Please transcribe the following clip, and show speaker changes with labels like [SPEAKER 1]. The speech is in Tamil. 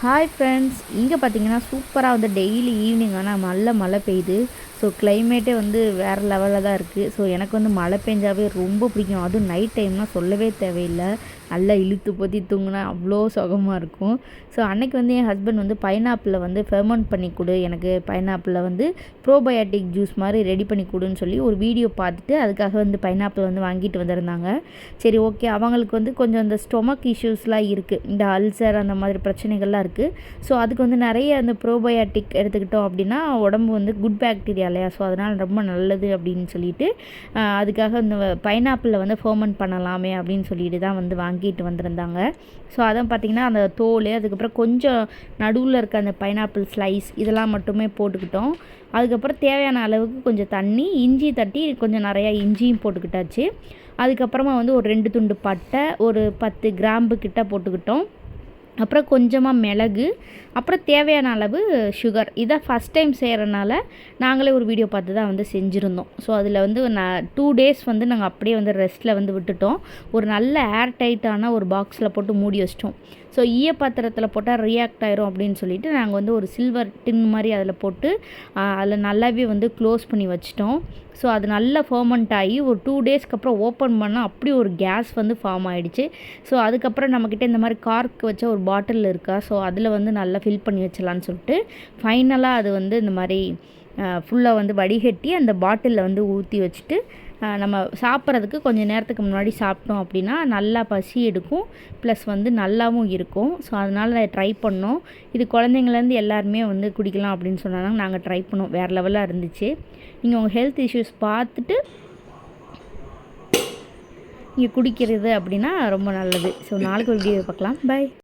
[SPEAKER 1] ஹாய் ஃப்ரெண்ட்ஸ், இங்கே பார்த்தீங்கன்னா சூப்பராக வந்து டெய்லி ஈவினிங் ஆனால் நல்ல மழை பெய்யுது. ஸோ கிளைமேட்டே வந்து வேறு லெவலில் தான் இருக்குது. ஸோ எனக்கு வந்து மழை பெஞ்சாவே ரொம்ப பிடிக்கும். அதுவும் நைட் டைம்னால் சொல்லவே தேவையில்லை. நல்லா இழுத்து பொத்தி தூங்கினா அவ்வளோ சுகமாக இருக்கும். ஸோ அன்றைக்கி வந்து என் ஹஸ்பண்ட் வந்து பைனாப்பிளை வந்து ஃபெர்மெண்ட் பண்ணி கொடு, எனக்கு பைனாப்பிளை வந்து ப்ரோபயோட்டிக் ஜூஸ் மாதிரி ரெடி பண்ணி கொடுன்னு சொல்லி ஒரு வீடியோ பார்த்துட்டு அதுக்காக வந்து பைனாப்பிள் வந்து வாங்கிட்டு வந்திருந்தாங்க. சரி, ஓகே, அவங்களுக்கு வந்து கொஞ்சம் இந்த ஸ்டொமக் இஷ்யூஸ்லாம் இருக்குது, இந்த அல்சர் அந்த மாதிரி பிரச்சனைகள்லாம் இருக்குது. ஸோ அதுக்கு வந்து நிறைய அந்த ப்ரோபயோட்டிக் எடுத்துக்கிட்டோம் அப்படின்னா உடம்பு வந்து குட் பாக்டீரியா இல்லையா, ஸோ அதனால் ரொம்ப நல்லது அப்படின்னு சொல்லிட்டு அதுக்காக இந்த பைனாப்பிளில் வந்து ஃபெர்மெண்ட் பண்ணலாமே அப்படின்னு சொல்லிட்டு தான் வந்து வாங்கிட்டு வந்திருந்தாங்க. ஸோ அதான் பார்த்திங்கன்னா அந்த தோல், அதுக்கப்புறம் கொஞ்சம் நடுவில் இருக்க அந்த பைனாப்பிள் ஸ்லைஸ் இதெல்லாம் மட்டுமே போட்டுக்கிட்டோம். அதுக்கப்புறம் தேவையான அளவுக்கு கொஞ்சம் தண்ணி, இஞ்சி தட்டி கொஞ்சம் நிறையா இஞ்சியும் போட்டுக்கிட்டாச்சு. அதுக்கப்புறமா வந்து ஒரு 2 துண்டு பட்டை, ஒரு 10 கிராம்பு கிட்ட போட்டுக்கிட்டோம். அப்புறம் கொஞ்சமாக மிளகு, அப்புறம் தேவையான அளவு சுகர். இதை ஃபஸ்ட் டைம் செய்கிறனால நாங்களே ஒரு வீடியோ பார்த்து தான் வந்து செஞ்சுருந்தோம். ஸோ அதில் வந்து 2 டேஸ் வந்து நாங்கள் அப்படியே வந்து ரெஸ்ட்டில் வந்து விட்டுட்டோம். ஒரு நல்ல ஏர் டைட்டான ஒரு பாக்ஸில் போட்டு மூடி வச்சிட்டோம். ஸோ ஈயப்பாத்திரத்தில் போட்டால் ரியாக்ட் ஆயிரும் அப்படின்னு சொல்லிட்டு நாங்கள் வந்து ஒரு சில்வர் டின் மாதிரி அதில் போட்டு அதில் நல்லாவே வந்து க்ளோஸ் பண்ணி வச்சிட்டோம். ஸோ அது நல்லா ஃபெர்மெண்ட் ஆகி ஒரு 2 டேஸ்க்கு அப்புறம் ஓப்பன் பண்ணால் அப்படி ஒரு கேஸ் வந்து ஃபார்ம் ஆகிடுச்சு. ஸோ அதுக்கப்புறம் நம்மக்கிட்ட இந்த மாதிரி கார்க் வச்ச ஒரு பாட்டில் இருக்கா, ஸோ அதில் வந்து நல்லா ஃபில் பண்ணி வச்சலான்னு சொல்லிட்டு ஃபைனலாக அது வந்து இந்த மாதிரி ஃபுல்லாக வந்து வடிகட்டி அந்த பாட்டிலில் வந்து ஊற்றி வச்சுட்டு நம்ம சாப்பிட்றதுக்கு கொஞ்சம் நேரத்துக்கு முன்னாடி சாப்பிட்டோம் அப்படின்னா நல்லா பசி எடுக்கும், ப்ளஸ் வந்து நல்லாவும் இருக்கும். ஸோ அதனால் ட்ரை பண்ணோம். இது குழந்தைங்கள்லேருந்து எல்லாருமே வந்து குடிக்கலாம் அப்படின்னு சொன்னாங்க. நாங்கள் ட்ரை பண்ணோம், வேறு லெவலாக இருந்துச்சு. நீங்கள் உங்கள் ஹெல்த் இஷ்யூஸ் பார்த்துட்டு நீங்கள் குடிக்கிறது அப்படின்னா ரொம்ப நல்லது. ஸோ நாளைக்கு ஒரு வீடியோ பார்க்கலாம். பை.